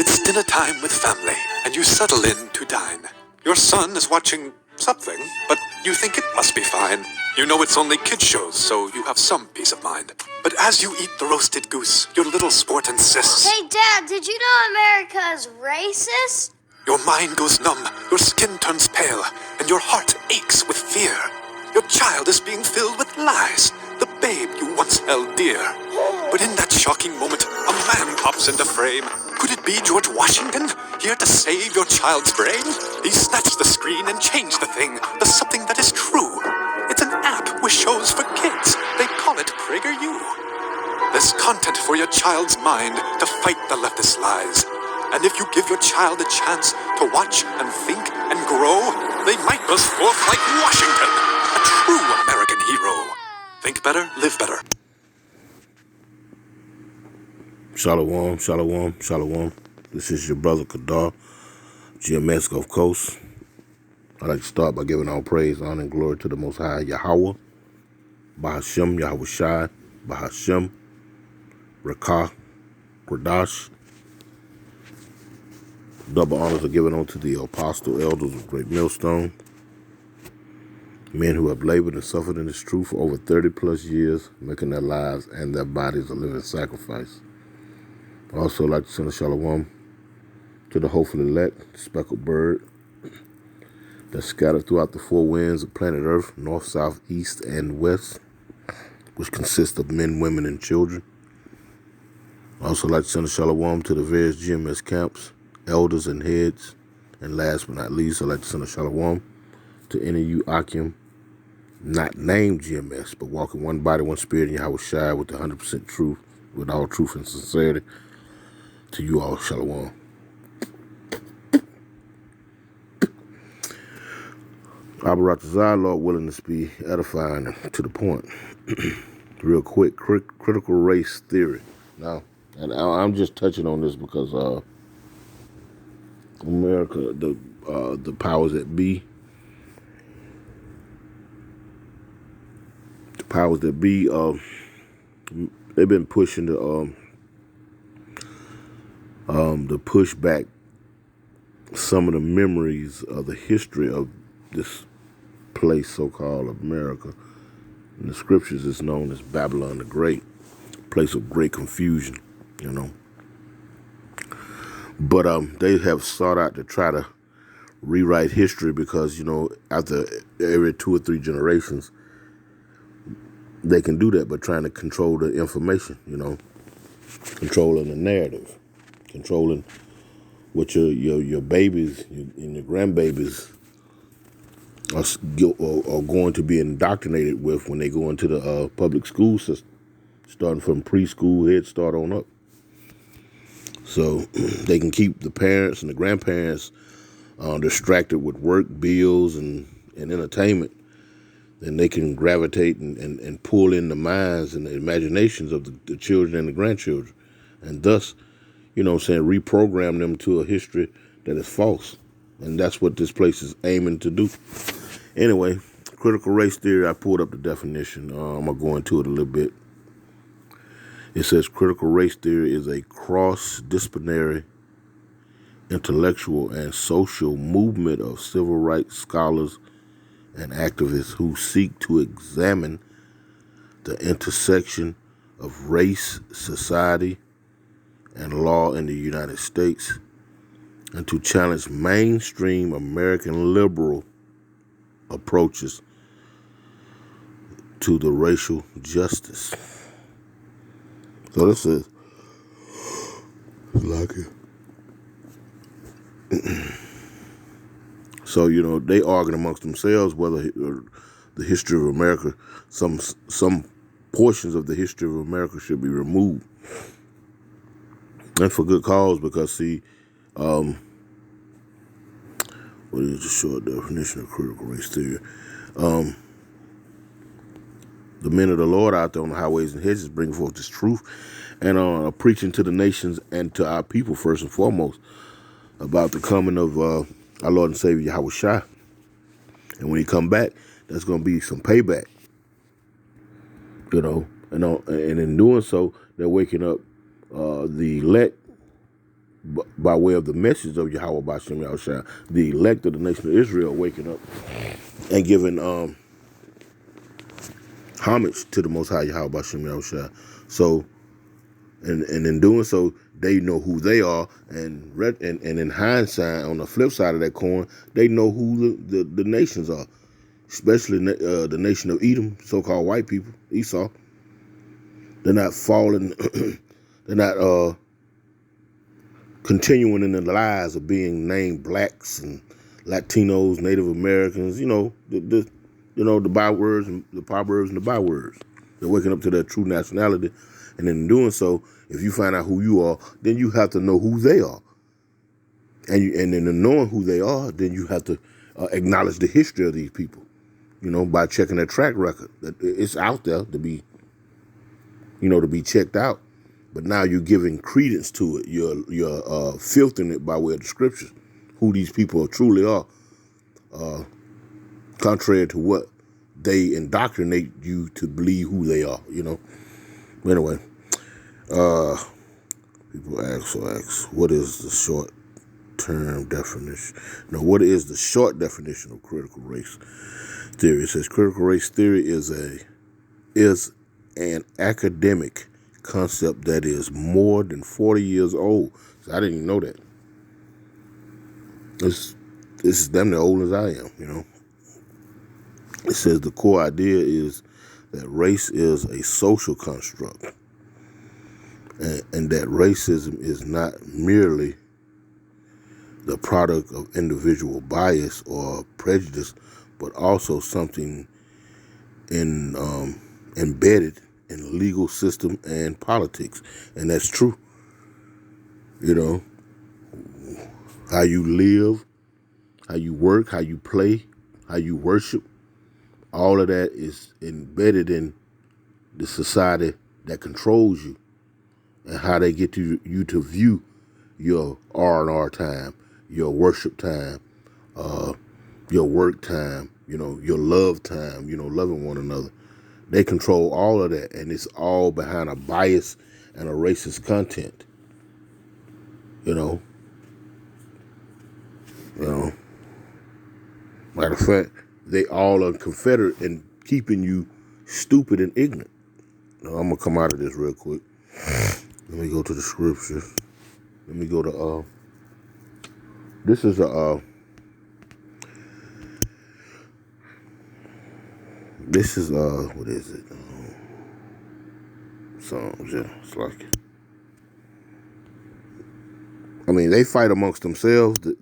It's dinner time with family, and you settle in to dine. Your son is watching something, but you think it must be fine. You know it's only kid shows, so you have some peace of mind. But as you eat the roasted goose, your little sport insists. Hey, Dad, did you know America is racist? Your mind goes numb, your skin turns pale, and your heart aches with fear. Your child is being filled with lies, the babe you once held dear. But in that shocking moment, a man pops into frame. Could it be George Washington, here to save your child's brain? He snatched the screen and changed the thing to something that is true. It's an app with shows for kids. They call it PragerU. There's content for your child's mind to fight the leftist lies. And if you give your child a chance to watch and think and grow, they might burst forth like Washington, a true American hero. Think better, live better. Shalom, shalom, shalom. This is your brother Kadar, GMS Gulf Coast. I'd like to start by giving all praise, honor, and glory to the Most High Yahweh, Bahashem, Yahweh Shai, Bahashem, Rakah, Gradash. Double honors are given unto the apostle elders of Great Millstone, men who have labored and suffered in this truth for over 30 plus years, making their lives and their bodies a living sacrifice. I also like to send a shalom to the hopeful elect, the speckled bird that's scattered throughout the four winds of planet Earth, north, south, east, and west, which consists of men, women, and children. I also like to send a shalom to the various GMS camps, elders and heads. And last but not least, I'd like to send a shalom to any of you Akim, not named GMS, but walking one body, one spirit in Yahweh Shai with 100% truth, with all truth and sincerity. To you all, shalom. Abaratazah, Lord willing, to be edifying and to the point. Real quick, critical race theory. Now, and I'm just touching on this because America, the powers that be, they've been pushing to push back some of the memories of the history of this place so-called America. In the scriptures, it's known as Babylon the Great, place of great confusion, you know. But they have sought out to try to rewrite history because, you know, after every 2 or 3 generations, they can do that, but trying to control the information, you know, controlling the narrative, controlling what your babies and your grandbabies are going to be indoctrinated with when they go into the public school system, starting from preschool, Head Start on up. So they can keep the parents and the grandparents distracted with work, bills, and entertainment. Then they can gravitate and pull in the minds and the imaginations of the children and the grandchildren. And thus, you know what I'm saying, reprogram them to a history that is false. And that's what this place is aiming to do. Anyway, critical race theory, I pulled up the definition. I'm going to go into it a little bit. It says critical race theory is a cross-disciplinary intellectual and social movement of civil rights scholars and activists who seek to examine the intersection of race, society, and law in the United States, and to challenge mainstream American liberal approaches to the racial justice. So this is like it. So, you know, they arguing amongst themselves whether the history of America, some portions of the history of America should be removed. And for good cause, because see, what is the short definition of critical race theory? The men of the Lord out there on the highways and hedges bring forth this truth and preaching to the nations and to our people first and foremost about the coming of our Lord and Savior Yahweh Shai. And when he come back, there's going to be some payback, you know. And in doing so, they're waking up the elect by way of the message of Yahweh Bashem Yahushua, the elect of the nation of Israel waking up and giving homage to the Most High Yahweh Bashem Yahushua. So, and in doing so, they know who they are, and in hindsight, on the flip side of that coin, they know who the nations are, especially the nation of Edom, so-called white people, Esau. They're not falling, they're not continuing in the lies of being named blacks and Latinos, Native Americans, the bywords and the proverbs and the bywords. They're waking up to their true nationality. And in doing so, if you find out who you are, then you have to know who they are. And in knowing who they are, then you have to acknowledge the history of these people, by checking their track record. It's out there to be checked out. But now you're giving credence to it. You're filtering it by way of the scriptures, who these people truly are, contrary to what they indoctrinate you to believe who they are. Anyway, people ask, what is the short-term definition? No, what is the short definition of critical race theory? It says critical race theory is an academic concept that is more than 40 years old. So I didn't even know that. This is damn near old as I am, It says the core idea is that race is a social construct, and that racism is not merely the product of individual bias or prejudice, but also something embedded in legal system and politics. And that's true. How you live, how you work, how you play, how you worship, all of that is embedded in the society that controls you, and how they get you to view your R&R time, your worship time, your work time, your love time, loving one another. They control all of that, and it's all behind a bias and a racist content. Matter of fact, they all are confederate in keeping you stupid and ignorant. Now, I'm gonna come out of this real quick. Let me go to the scripture. Let me go to this is what is it? Psalms, yeah. It's like, they fight amongst themselves, the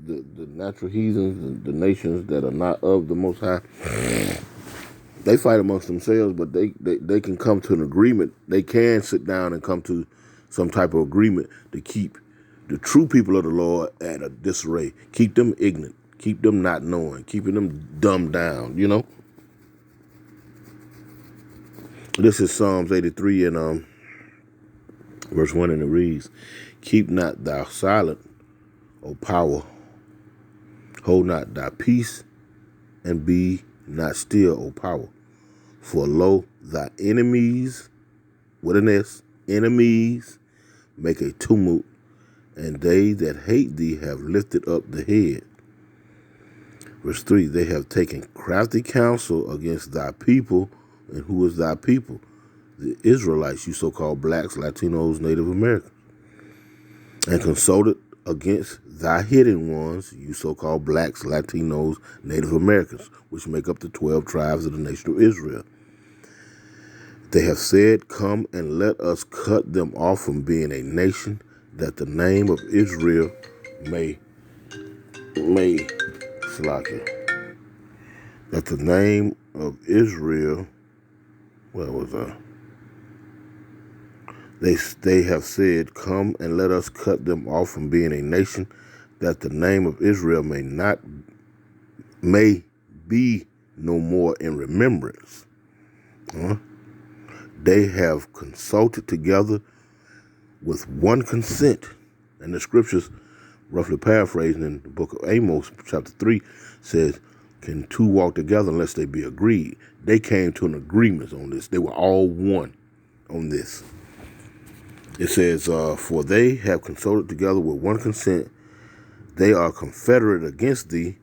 natural heathens, the nations that are not of the Most High. They fight amongst themselves, but they can come to an agreement. They can sit down and come to some type of agreement to keep the true people of the Lord at a disarray. Keep them ignorant. Keep them not knowing. Keeping them dumbed down, This is Psalms 83 and verse 1, and it reads, "Keep not thou silent, O power. Hold not thy peace, and be not still, O power. For lo, thy enemies," with an S, enemies, "make a tumult, and they that hate thee have lifted up the head." Verse 3, "They have taken crafty counsel against thy people." And who is thy people? The Israelites, you so-called blacks, Latinos, Native Americans. "And consulted against thy hidden ones," you so-called blacks, Latinos, Native Americans, which make up the 12 tribes of the nation of Israel. "They have said, Come and let us cut them off from being a nation, that the name of Israel may that the name of Israel," where was I? They have said, "Come and let us cut them off from being a nation, that the name of Israel may be no more in remembrance." They have consulted together with one consent. And the scriptures, roughly paraphrasing in the book of Amos, chapter 3, says, "Can two walk together unless they be agreed?" They came to an agreement on this. They were all one on this. It says, for they have consulted together with one consent, they are confederate against thee,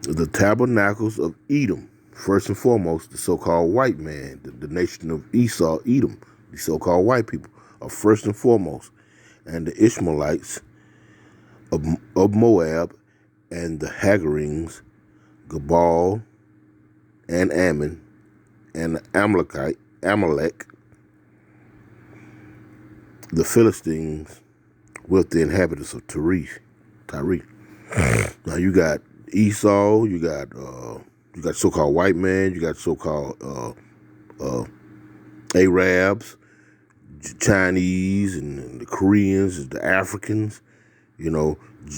the tabernacles of Edom. First and foremost, the so-called white man, the nation of Esau, Edom, the so-called white people, are first and foremost. And the Ishmaelites of Moab, and the Hagarines, Gebal, and Ammon, and the Amalek, the Philistines, with the inhabitants of Tyre. Now you got Esau, you got so-called white man, you got so-called Arabs, Chinese, and the Koreans, the Africans,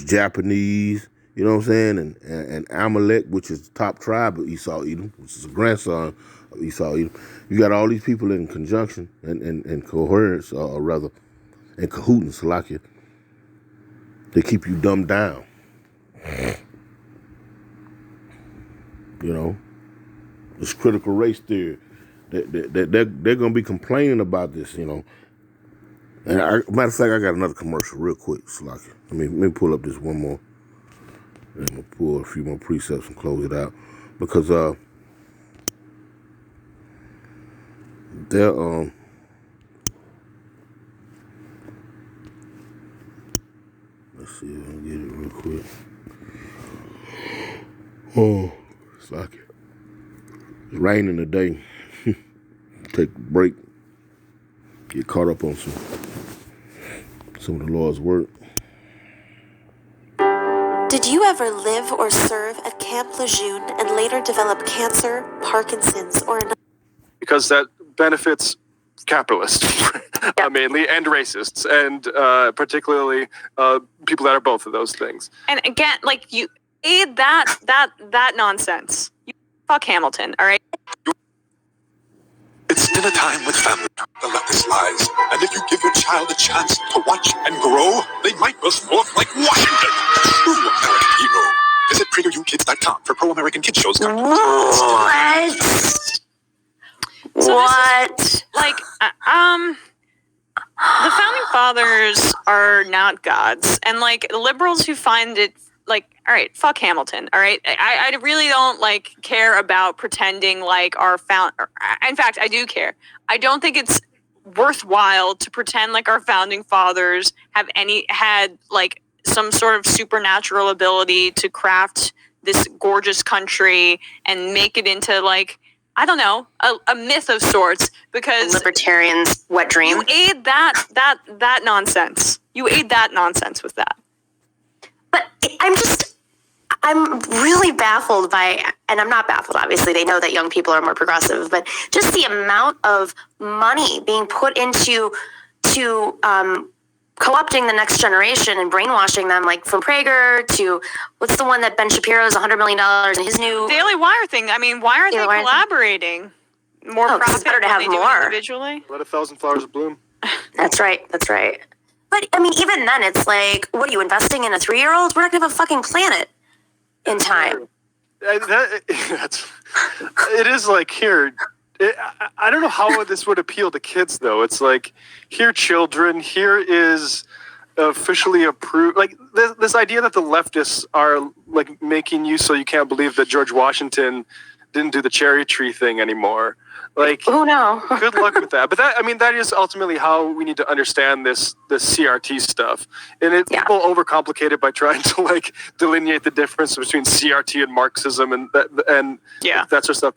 Japanese, you know what I'm saying, and Amalek, which is the top tribe of Esau Edom, which is a grandson of Esau Edom. You got all these people in conjunction and coherence, or rather, in cahoots, Salakia. They keep you dumbed down. This critical race theory. They're going to be complaining about this, And matter of fact, I got another commercial real quick, Slocky. Let me pull up this one more. And I'm going to pull a few more precepts and close it out. Because they're let's see if I can get it real quick. Oh, Slocky. It's raining today. Take a break. Get caught up on some of the Lord's work. Did you ever live or serve at Camp Lejeune and later develop cancer, Parkinson's, or another? Because that benefits capitalists, mainly, and racists, and particularly people that are both of those things. And again, you aid that nonsense. You fuck Hamilton, all right? It's dinner time with family. The lettuce lies. And if you give your child a chance to watch and grow, they might burst forth like Washington, a true American hero. Visit PragerUKids.com for pro-American kids shows. What? So What? The founding fathers are not gods, and liberals who find it all right, fuck Hamilton, all right? I really don't care about pretending our in fact, I do care. I don't think it's worthwhile to pretend our founding fathers had some sort of supernatural ability to craft this gorgeous country and make it into I don't know, a myth of sorts, because Libertarians' wet dream. you aid that nonsense. You aid that nonsense with that. But I'm really baffled by, and I'm not baffled, obviously, they know that young people are more progressive, but just the amount of money being put into co-opting the next generation and brainwashing them, from Prager to, what's the one that Ben Shapiro's $100 million in his new... Daily Wire thing. I mean, why aren't they collaborating? More profit it's better to have than they more. do individually? Let 1,000 flowers bloom. That's right. But, even then, it's what are you, investing in a 3-year-old? We're not going to have a fucking planet in time. It is here. I don't know how this would appeal to kids, though. It's here, children, here is officially approved. This idea that the leftists are making you so you can't believe that George Washington didn't do the cherry tree thing anymore. Oh no. Good luck with that. But that is ultimately how we need to understand this CRT stuff. And people overcomplicate it by trying to delineate the difference between CRT and Marxism and that sort of stuff.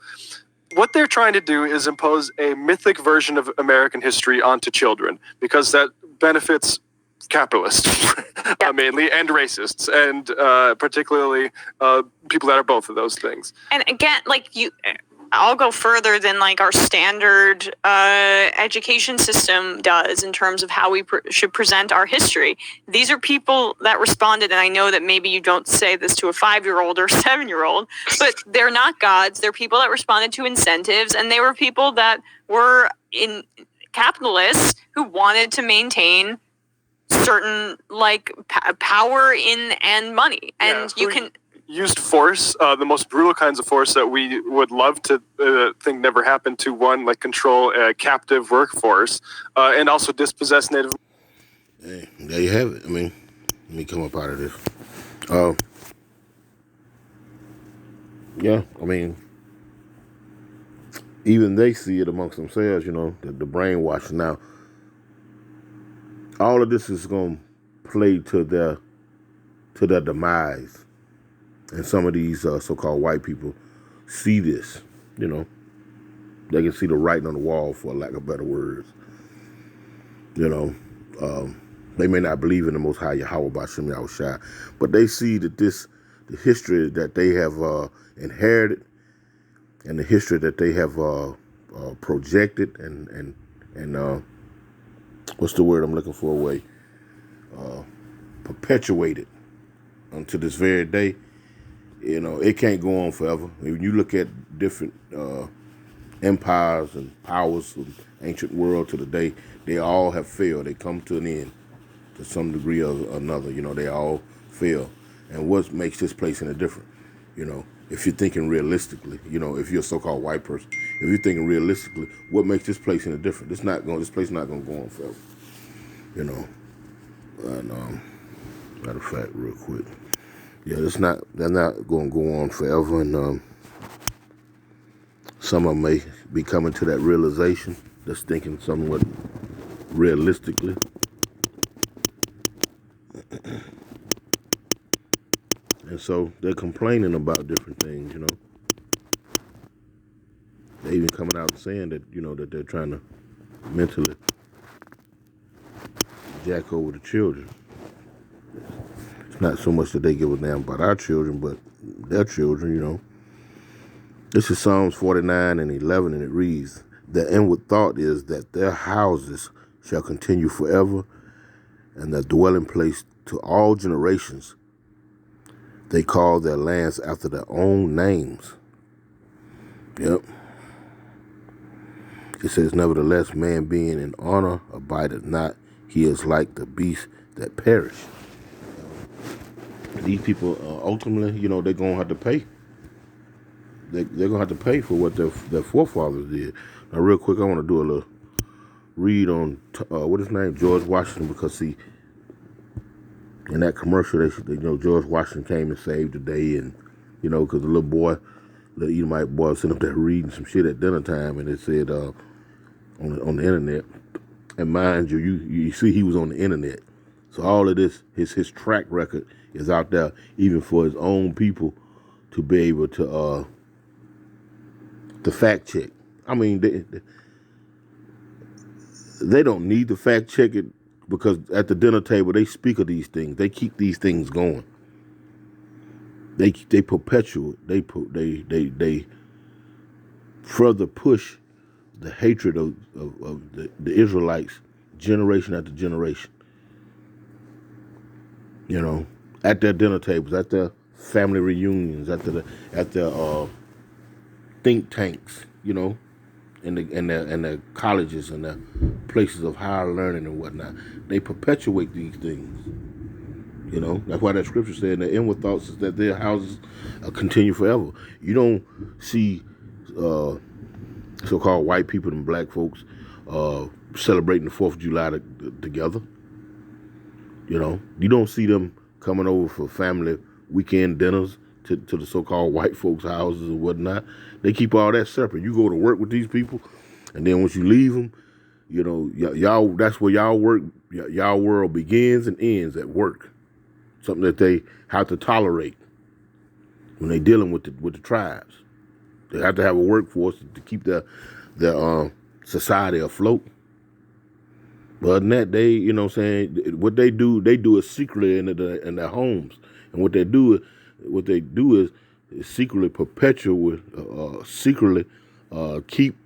What they're trying to do is impose a mythic version of American history onto children, because that benefits capitalists, mainly, and racists, and particularly people that are both of those things. And again, I'll go further than our standard education system does in terms of how we should present our history. These are people that responded, and I know that maybe you don't say this to a 5-year-old or 7-year-old, but they're not gods. They're people that responded to incentives, and they were people that were in capitalists who wanted to maintain certain power and money. And used force, the most brutal kinds of force that we would love to think never happened to one, like control a captive workforce, and also dispossess Native. Hey, there you have it. I mean, let me come up out of this. Yeah, I mean, even they see it amongst themselves, you know, the brainwashing. Now, all of this is going to play to their demise. And some of these so-called white people see this, you know. They can see the writing on the wall, for lack of better words. You know, they may not believe in the Most High Yahweh B'Shem Yahushua, but they see that the history that they have inherited and the history that they have projected and what's the word I'm looking for? Perpetuated unto this very day. You know, it can't go on forever. When you look at different empires and powers from ancient world to today, they all have failed. They come to an end to some degree or another. You know, they all fail. And what makes this place any different? You know, if you're thinking realistically, you know, if you're a so-called white person, if you're thinking realistically, what makes this place any different? This place not going to go on forever. You know, and matter of fact, real quick, yeah, they're not going to go on forever, and some of them may be coming to that realization, just thinking somewhat realistically. And so they're complaining about different things, you know. They're even coming out and saying that, you know, that they're trying to mentally jack over the children. It's not so much that they give a damn about our children, but their children, you know. This is Psalms 49 and 11, and it reads, "Their inward thought is that their houses shall continue forever, and their dwelling place to all generations. They call their lands after their own names." Yep. It says, "Nevertheless, man being in honor abideth not. He is like the beasts that perish." These people, ultimately, you know, they're going to have to pay. They're going to have to pay for what their forefathers did. Now, real quick, I want to do a little read on, what is his name? George Washington, because, see, in that commercial, they you know, George Washington came and saved the day, and, you know, because the little boy, the Edomite boy, was sitting up there reading some shit at dinner time, and it said on the internet, and mind you, you see he was on the internet. So all of this, his track record is out there, even for his own people to be able to fact check. I mean, they don't need to fact check it, because at the dinner table they speak of these things. They keep these things going. They perpetuate. They further push the hatred of the Israelites generation after generation. You know, at their dinner tables, at their family reunions, at their think tanks, you know, and their colleges and their places of higher learning and whatnot. They perpetuate these things. You know, that's why that scripture said, "The inward thoughts is that their houses continue forever." You don't see so-called white people and black folks celebrating the 4th of July together. You know, you don't see them coming over for family weekend dinners to the so-called white folks' houses and whatnot. They keep all that separate. You go to work with these people, and then once you leave them, you know, y'all, that's where y'all work. Y'all world begins and ends at work. Something that they have to tolerate when they're dealing with the tribes. They have to have a workforce to keep their society afloat. But other than that, they, you know what I'm saying, what they do it secretly in their homes. And what they do is secretly perpetuate, secretly keep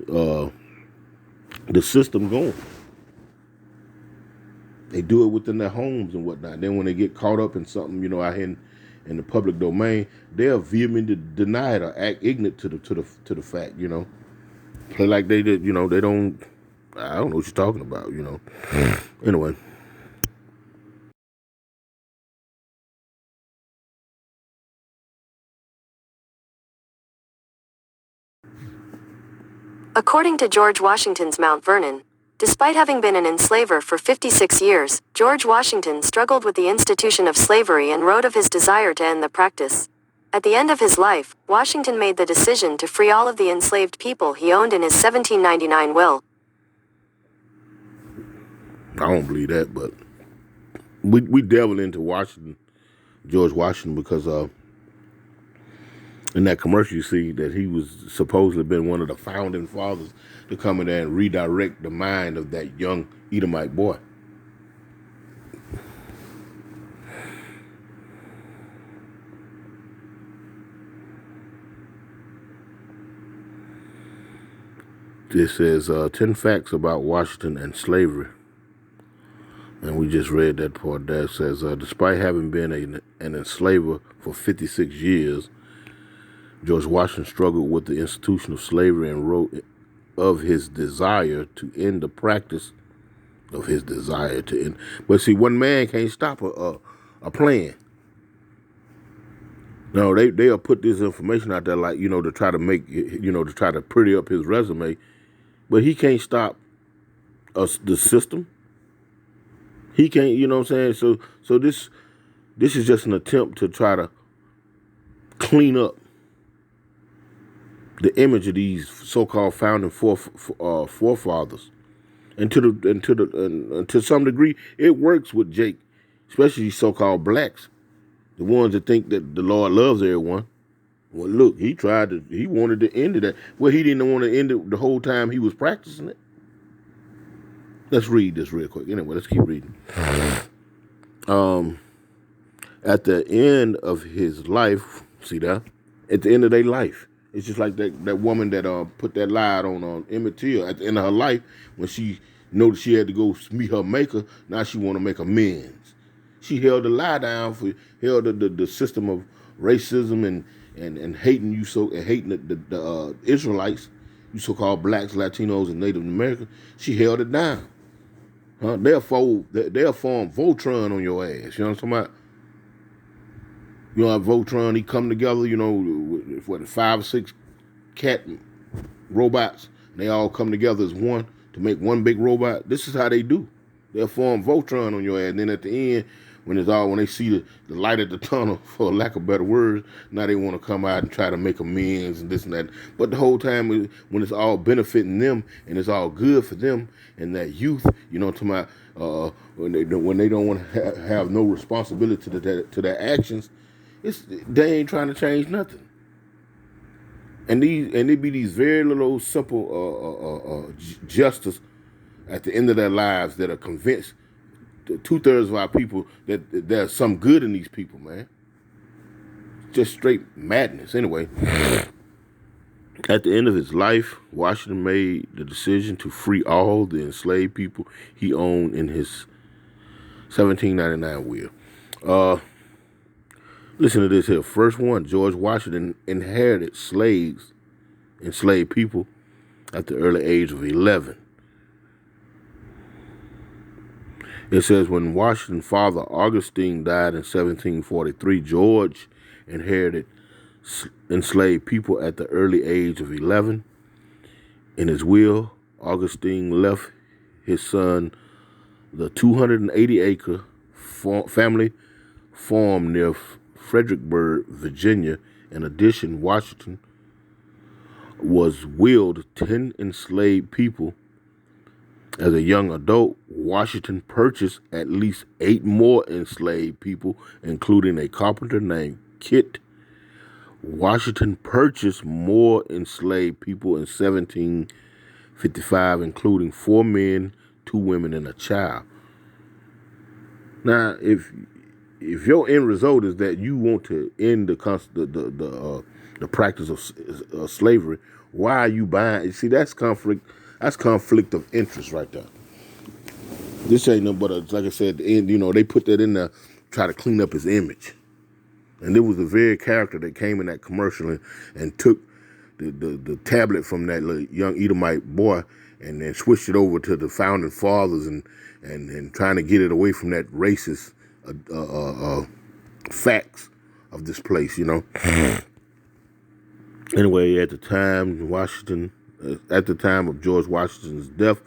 the system going. They do it within their homes and whatnot. Then when they get caught up in something, you know, out here in the public domain, they'll vehemently deny it or act ignorant to the fact, you know. Play like they did, you know, they don't. I don't know what you're talking about, you know. Anyway. According to George Washington's Mount Vernon, despite having been an enslaver for 56 years, George Washington struggled with the institution of slavery and wrote of his desire to end the practice. At the end of his life, Washington made the decision to free all of the enslaved people he owned in his 1799 will. I don't believe that, but we delved into George Washington, because in that commercial you see that he was supposedly been one of the founding fathers to come in there and redirect the mind of that young Edomite boy. This says 10 facts about Washington and slavery. And we just read that part there. It says, despite having been an enslaver for 56 years, George Washington struggled with the institution of slavery and wrote of his desire to end the practice of his desire to end. But see, one man can't stop a plan. No, they'll put this information out there like, to try to make, to try to pretty up his resume. But he can't stop the system. He can't, you know what I'm saying? So this is just an attempt to try to clean up the image of these so-called founding forefathers, and to some degree, it works with Jake, especially these so-called blacks, the ones that think that the Lord loves everyone. Well, look, he wanted to end it. Well, he didn't want to end it the whole time he was practicing it. Let's read this real quick. Anyway, let's keep reading. At the end of his life, see that? At the end of their life, it's just like that woman that put that lie on Emmett Till. At the end of her life, when she noticed she had to go meet her maker, now she want to make amends. She held the lie down held the system of racism and hating hating the Israelites, you so-called blacks, Latinos, and Native Americans. She held it down. They'll form Voltron on your ass. You know what I'm talking about? You know, Voltron, he come together, with 5 or 6 cat robots. And they all come together as one to make one big robot. This is how they do. They'll form Voltron on your ass. And then at the end, when they see the light at the tunnel, for lack of better words, now they want to come out and try to make amends and this and that. But the whole time, when it's all benefiting them and it's all good for them and that youth, to my when they don't want to have no responsibility to their actions, they ain't trying to change nothing. And they be these very little simple justice at the end of their lives that are convinced. 2/3 of our people that there's some good in these people, man. Just straight madness. Anyway, at the end of his life, Washington made the decision to free all the enslaved people he owned in his 1799 will. Listen to this here. First one, George Washington inherited enslaved people at the early age of 11. It says, when Washington's father, Augustine, died in 1743, George inherited enslaved people at the early age of 11. In his will, Augustine left his son the 280-acre family farm near Fredericksburg, Virginia. In addition, Washington was willed 10 enslaved people. As a young adult, Washington purchased at least 8 more enslaved people, including a carpenter named Kit. Washington purchased more enslaved people in 1755, including 4 men, 2 women, and a child. Now, if your end result is that you want to end the practice of slavery, why are you buying? You see, that's conflict. That's conflict of interest right there. This ain't nothing but, like I said, the end, they put that in there, try to clean up his image. And there was the very character that came in that commercial and took the tablet from that little young Edomite boy and then switched it over to the founding fathers and trying to get it away from that racist facts of this place, Anyway, at the time, Washington At the time of George Washington's death,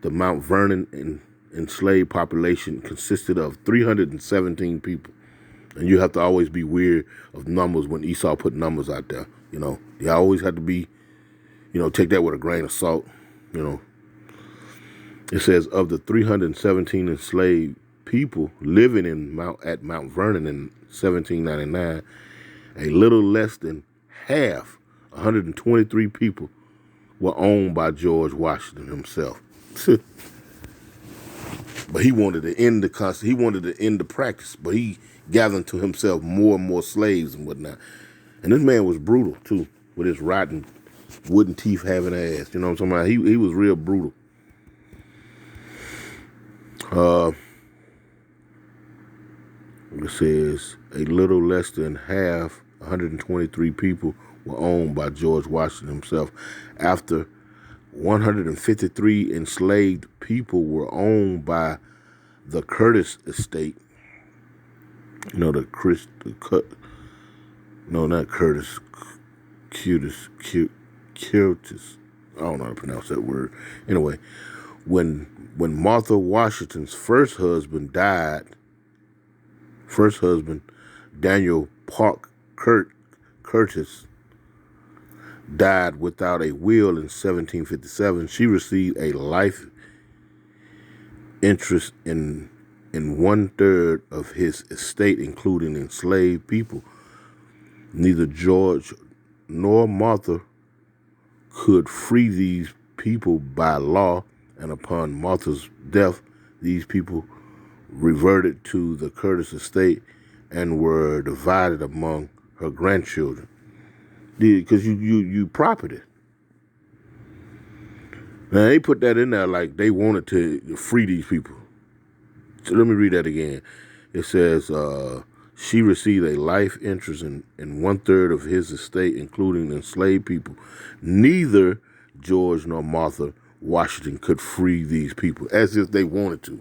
the Mount Vernon enslaved population consisted of 317 people. And you have to always be weird of numbers when Esau put numbers out there. You know, you always have to be, take that with a grain of salt. It says of the 317 enslaved people living at Mount Vernon in 1799, a little less than half, 123 people, were owned by George Washington himself. But he wanted to end the practice, but he gathered to himself more and more slaves and whatnot. And this man was brutal too, with his rotten wooden teeth having ass. You know what I'm talking about? He was real brutal. It says a little less than half, 123 people, were owned by George Washington himself. After 153 enslaved people were owned by the Curtis estate. Not Curtis, Curtis. I don't know how to pronounce that word. Anyway, when Martha Washington's first husband, Daniel Park Curtis, died without a will in 1757, she received a life interest in 1/3 of his estate, including enslaved people. Neither George nor Martha could free these people by law, and upon Martha's death, these people reverted to the Curtis estate and were divided among her grandchildren. Because you property. Now they put that in there like they wanted to free these people. So let me read that again. It says she received a life interest in 1/3 of his estate, including enslaved people. Neither George nor Martha Washington could free these people, as if they wanted to.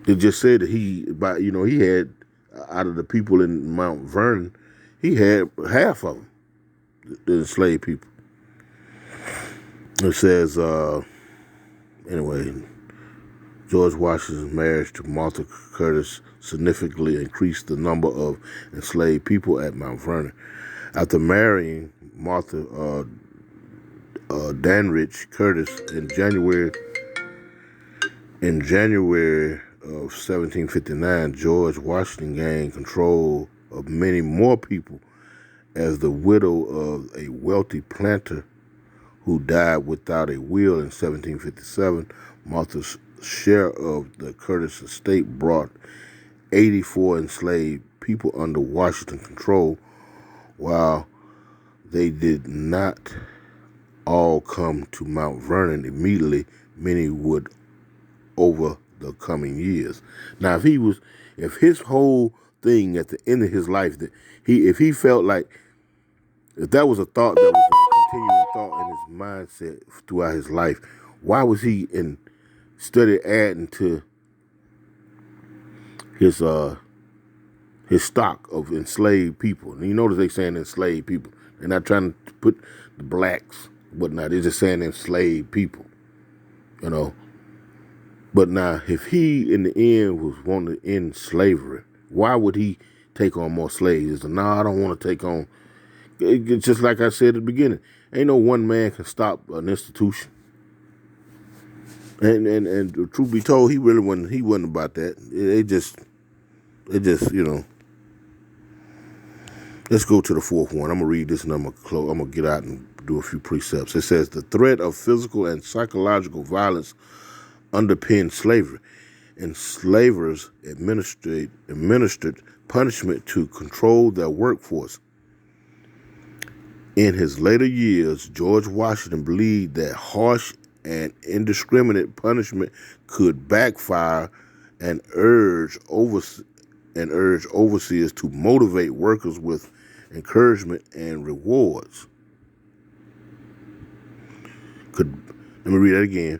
It just said that he had, out of the people in Mount Vernon, he had half of them, the enslaved people. It says, anyway, George Washington's marriage to Martha Curtis significantly increased the number of enslaved people at Mount Vernon. After marrying Martha Danridge Curtis in January of 1759, George Washington gained control of many more people as the widow of a wealthy planter who died without a will in 1757. Martha's share of the Curtis estate brought 84 enslaved people under Washington control. While they did not all come to Mount Vernon immediately, many would over the coming years. Now, if his whole thing at the end of his life, if he felt like, if that was a thought that was a continuing thought in his mindset throughout his life, why was he instead of adding to his stock of enslaved people? And you notice they saying enslaved people. They're not trying to put the blacks, whatnot. They're just saying enslaved people, But now, if he, in the end, was wanting to end slavery, why would he take on more slaves? No, I don't want to take on. It's just like I said at the beginning, ain't no one man can stop an institution. And truth be told, he wasn't about that. It just, Let's go to the fourth one. I'm gonna read this and I'm gonna get out and do a few precepts. It says the threat of physical and psychological violence underpinned slavery. Enslavers administered punishment to control their workforce. In his later years, George Washington believed that harsh and indiscriminate punishment could backfire and urge overseers to motivate workers with encouragement and rewards. Let me read that again.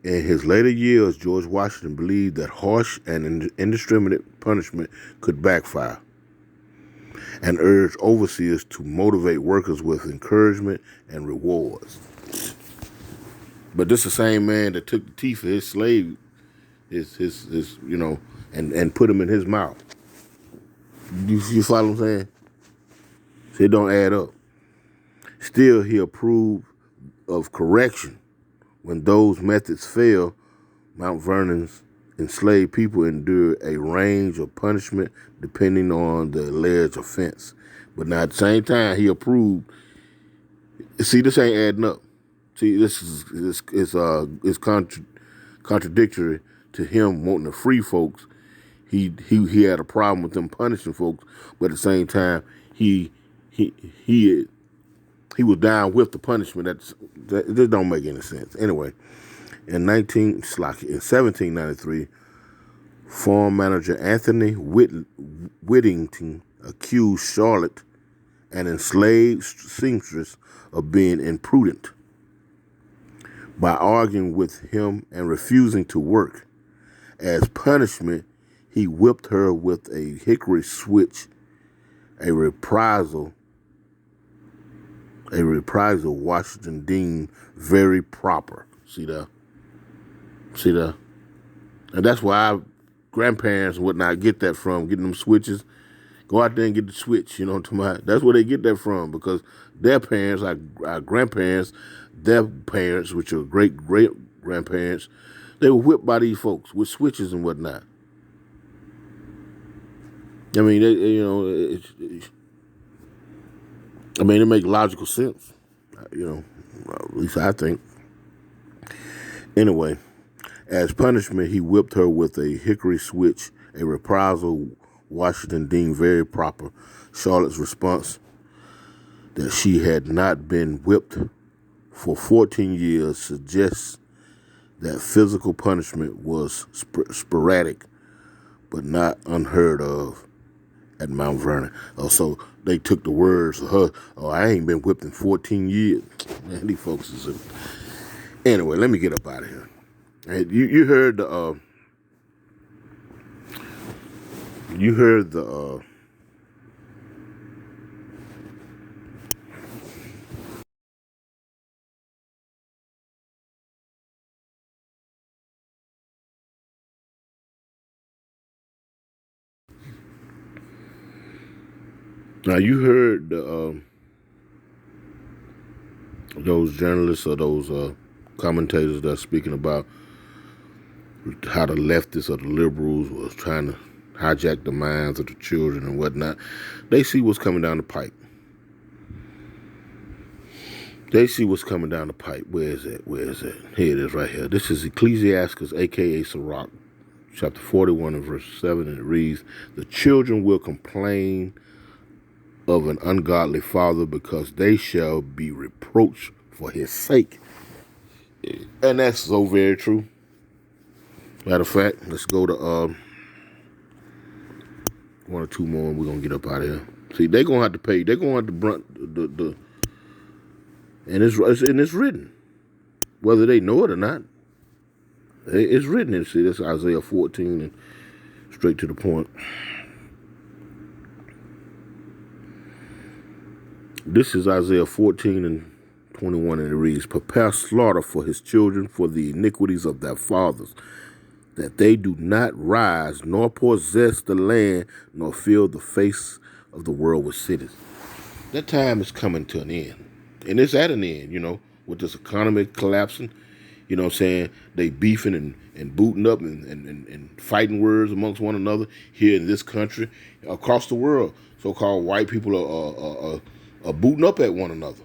In his later years, George Washington believed that harsh and indiscriminate punishment could backfire and urged overseers to motivate workers with encouragement and rewards. But this is the same man that took the teeth of his slave, his and put them in his mouth. You follow what I'm saying? So it don't add up. Still, he approved of correction. When those methods fail, Mount Vernon's enslaved people endured a range of punishment depending on the alleged offense. But now at the same time, he approved. See, this ain't adding up. See, this is contradictory to him wanting to free folks. He had a problem with them punishing folks, but at the same time, he was down with the punishment. That don't make any sense. Anyway, in 1793, farm manager Anthony Whittington accused Charlotte, an enslaved seamstress, of being imprudent by arguing with him and refusing to work. As punishment, he whipped her with a hickory switch, a reprisal Washington deemed very proper. See that? And that's why our grandparents and whatnot get that from, getting them switches. Go out there and get the switch, you know what I'm talking about? That's where they get that from, because their parents, our grandparents, their parents, which are great-great-grandparents, they were whipped by these folks with switches and whatnot. I mean, it makes logical sense, at least I think. Anyway, as punishment, he whipped her with a hickory switch, a reprisal Washington deemed very proper. Charlotte's response, that she had not been whipped for 14 years, suggests that physical punishment was sporadic, but not unheard of at Mount Vernon. So they took the words of her, I ain't been whipped in 14 years. Man, these folks is... Anyway, let me get up out of here. You heard the... Now you heard those journalists or those commentators that are speaking about how the leftists or the liberals was trying to hijack the minds of the children and whatnot. They see what's coming down the pipe. Where is it? Here it is right here. This is Ecclesiastes, a.k.a. Sirach, chapter 41 and verse 7, and it reads, "The children will complain of an ungodly father because they shall be reproached for his sake." And that's so very true. Matter of fact, let's go to one or two more and we're going to get up out of here. See, they're going to have to pay. They're going to have to brunt the and it's written. Whether they know it or not, it's written. See, that's Isaiah 14 and straight to the point. This is Isaiah 14 and 21, and it reads, "Prepare slaughter for his children for the iniquities of their fathers, that they do not rise, nor possess the land, nor fill the face of the world with cities." That time is coming to an end. And it's at an end, with this economy collapsing. You know what I'm saying? They beefing and booting up and fighting words amongst one another here in this country, across the world. So-called white people are booting up at one another.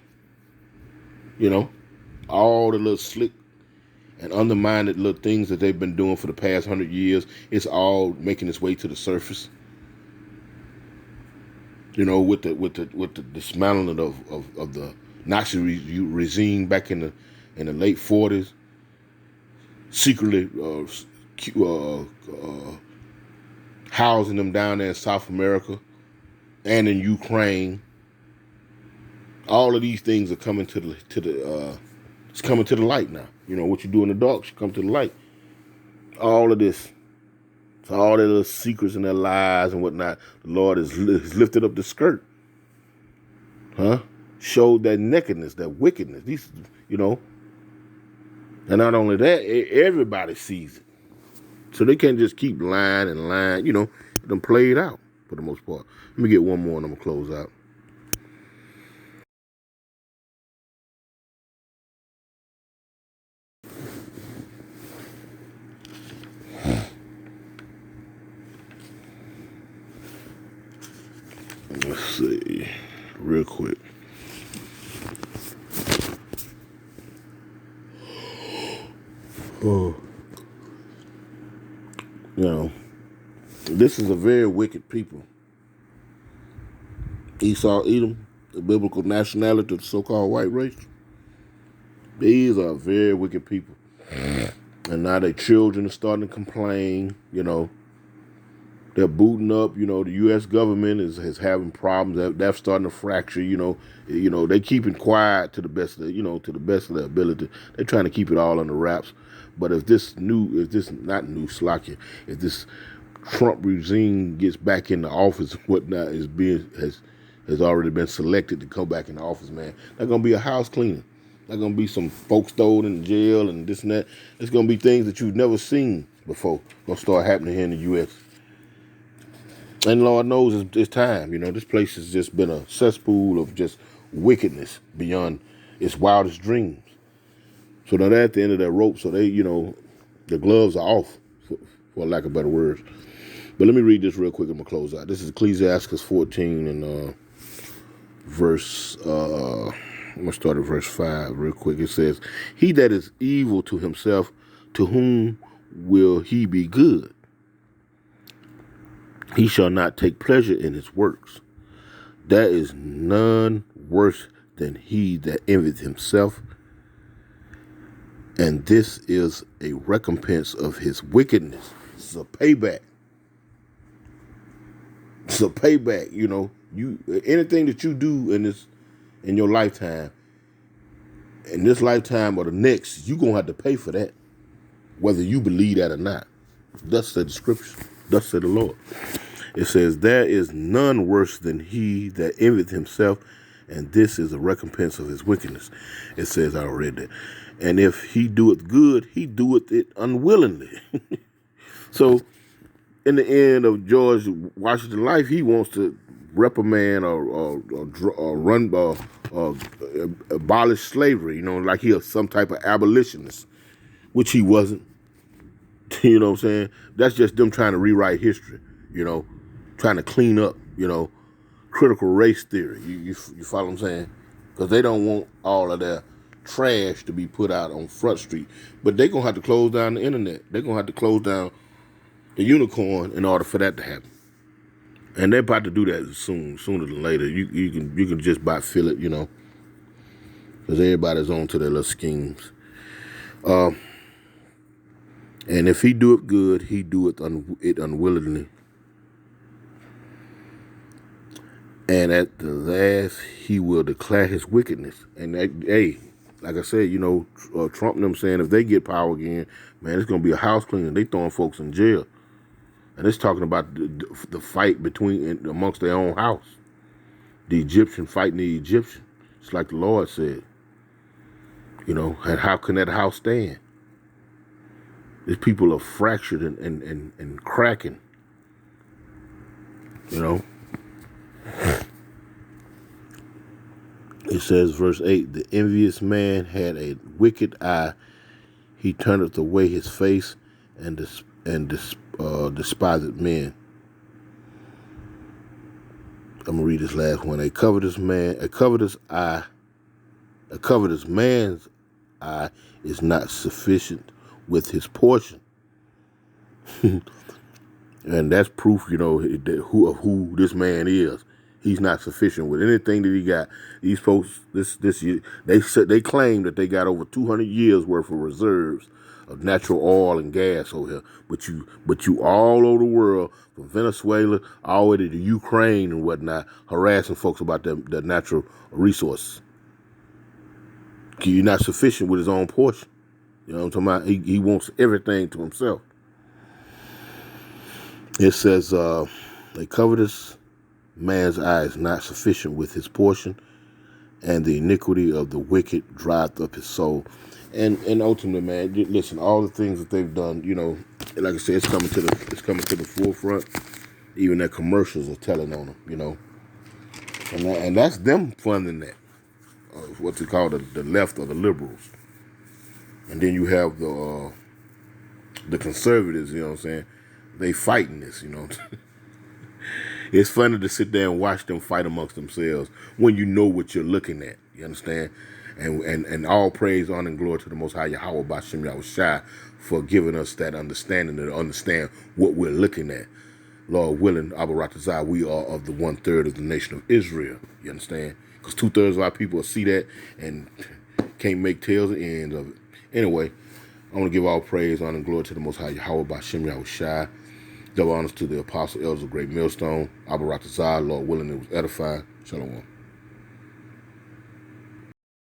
All the little slick and undermined little things that they've been doing for the past 100 years, it's all making its way to the surface. With the dismantling of the Nazi regime back in the late 40s, secretly housing them down there in South America and in Ukraine. All of these things are coming it's coming to the light now. What you do in the dark should come to the light. All of this. So all their little secrets and their lies and whatnot, the Lord has lifted up the skirt. Huh? Showed that nakedness, that wickedness. These, and not only that, everybody sees it. So they can't just keep lying and lying. Them played out for the most part. Let me get one more and I'm going to close out. Let's see, real quick. Oh, this is a very wicked people. Esau, Edom, the biblical nationality of the so-called white race. These are very wicked people. And now their children are starting to complain, They're booting up, the U.S. government is having problems. They're starting to fracture, They keeping quiet to the best of to the best of their ability. They're trying to keep it all under wraps. But if this Trump regime gets back in the office and whatnot, has already been selected to come back in the office, man, there's gonna be a house cleaning. There's gonna be some folks thrown in jail and this and that. It's gonna be things that you've never seen before gonna start happening here in the U.S. And Lord knows it's time. This place has just been a cesspool of just wickedness beyond its wildest dreams. So now they're at the end of that rope, so they, the gloves are off, for lack of better words. But let me read this real quick. I'm going to close out. This is Ecclesiastes 14 and verse, I'm going to start at verse 5 real quick. It says, "He that is evil to himself, to whom will he be good? He shall not take pleasure in his works. There is none worse than he that envieth himself, and this is a recompense of his wickedness." It's a payback. It's a payback. Anything that you do in your lifetime, in this lifetime or the next, you're gonna have to pay for that, whether you believe that or not. Thus said the scripture. Thus said the Lord. It says, "There is none worse than he that envieth himself, and this is a recompense of his wickedness." It says, I read that. "And if he doeth good, he doeth it unwillingly." So, in the end of George Washington's life, he wants to reprimand or abolish slavery, like he was some type of abolitionist, which he wasn't. You know what I'm saying? That's just them trying to rewrite history, trying to clean up, critical race theory. You follow what I'm saying? Because they don't want all of their trash to be put out on Front Street. But they're going to have to close down the internet. They're going to have to close down the unicorn in order for that to happen. And they're about to do that sooner than later. You can just about feel it, because everybody's on to their little schemes. And if he do it good, he do it unwillingly. And at the last, he will declare his wickedness. And like I said, Trump and them saying if they get power again, man, it's going to be a house cleaning. They throwing folks in jail. And it's talking about the fight amongst their own house. The Egyptian fighting the Egyptian. It's like the Lord said. And how can that house stand? These people are fractured and cracking. It says, verse 8, "The envious man had a wicked eye. He turneth away his face and despiseth men." I'm going to read this last one. A covetous man's eye is not sufficient with his portion. And that's proof, of who this man is. He's not sufficient with anything that he got. These folks, this year, they claim that they got over 200 years worth of reserves of natural oil and gas over here. But you all over the world, from Venezuela all the way to Ukraine and whatnot, harassing folks about their natural resources. You're not sufficient with his own portion. You know what I'm talking about? He wants everything to himself. It says, a covetous man's eye is not sufficient with his portion, and the iniquity of the wicked drieth up his soul. And ultimately, man, listen, all the things that they've done, like I said, it's coming to the forefront. Even their commercials are telling on them, and that's them funding that. What they call the left or the liberals, and then you have the conservatives. You know what I'm saying? They fighting this. It's funny to sit there and watch them fight amongst themselves when you know what you're looking at. You understand? And all praise, honor, and glory to the Most High Yahweh Bashem Yahushai for giving us that understanding to understand what we're looking at. Lord willing, Abaratazah, we are of the 1/3 of the nation of Israel. You understand? Because 2/3 of our people see that and can't make tails and ends of it. Anyway, I want to give all praise, honor, and glory to the Most High Yahweh Bashem Yahushai. Double honors to the apostle elders of Great Millstone. Abaratazah, Lord willing, it was edifying. Shalom.